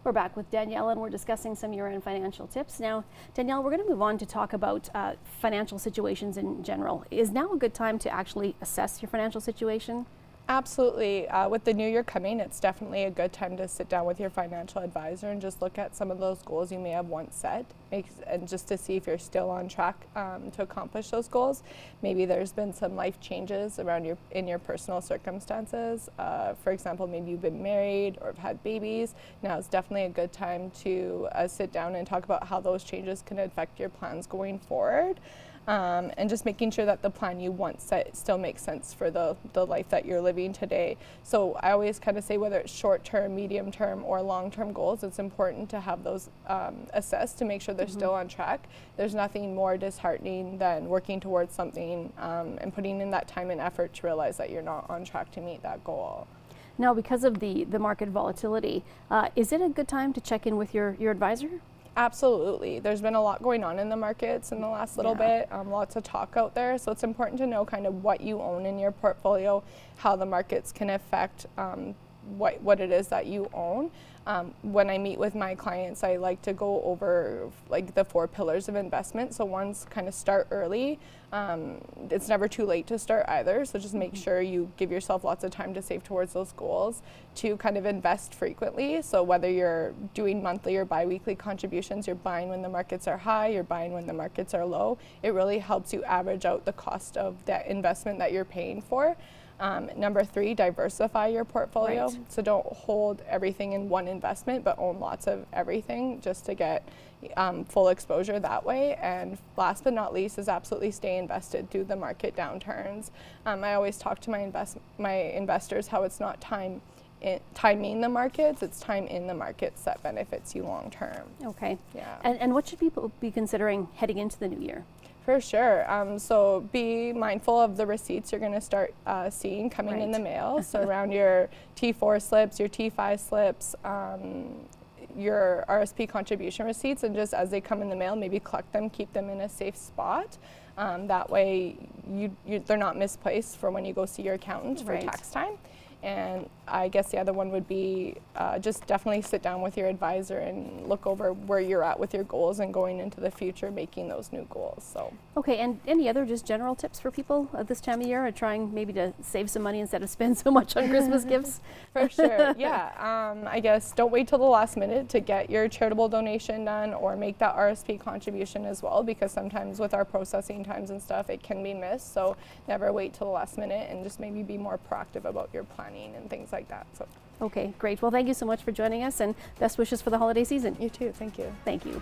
We're back with Danielle and we're discussing some year-end financial tips. Now, Danielle, we're going to move on to talk about financial situations in general. Is now a good time to actually assess your financial situation? Absolutely. With the new year coming, it's definitely a good time to sit down with your financial advisor and just look at some of those goals you may have once set, and just to see if you're still on track to accomplish those goals. Maybe there's been some life changes around in your personal circumstances. For example, maybe you've been married or have had babies. Now is definitely a good time to sit down and talk about how those changes can affect your plans going forward. And just making sure that the plan you once set still makes sense for the life that you're living today. So I always kind of say, whether it's short-term, medium-term, or long-term goals, it's important to have those assessed to make sure they're still on track. There's nothing more disheartening than working towards something and putting in that time and effort to realize that you're not on track to meet that goal. Now, because of the market volatility, is it a good time to check in with your advisor? Absolutely. There's been a lot going on in the markets in the last little bit, lots of talk out there. So it's important to know kind of what you own in your portfolio, how the markets can affect what it is that you own. When I meet with my clients, I like to go over like the 4 pillars of investment. So one's kind of start early. It's never too late to start either. So just make sure you give yourself lots of time to save towards those goals. 2, kind of invest frequently. So whether you're doing monthly or bi-weekly contributions, you're buying when the markets are high, you're buying when the markets are low. It really helps you average out the cost of that investment that you're paying for. Number 3, diversify your portfolio. Right. So don't hold everything in one investment, but own lots of everything just to get full exposure that way. And last but not least is absolutely stay invested through the market downturns. I always talk to my investors how it's not timing the markets, it's time in the markets that benefits you long term. Okay. Yeah. And what should people be considering heading into the new year? For sure. So be mindful of the receipts you're going to start seeing coming in the mail. So around your T4 slips, your T5 slips, your RSP contribution receipts, and just as they come in the mail, maybe collect them, keep them in a safe spot. That way they're not misplaced for when you go see your accountant for tax time. And I guess the other one would be just definitely sit down with your advisor and look over where you're at with your goals and going into the future, making those new goals. So. Okay, and any other just general tips for people at this time of year, or trying maybe to save some money instead of spend so much on Christmas gifts? For sure, yeah. I guess don't wait till the last minute to get your charitable donation done or make that RSP contribution as well, because sometimes with our processing times and stuff, it can be missed. So never wait till the last minute, and just maybe be more proactive about your planning and things like that. So. Okay, great. Well, thank you so much for joining us, and best wishes for the holiday season. You too. Thank you. Thank you.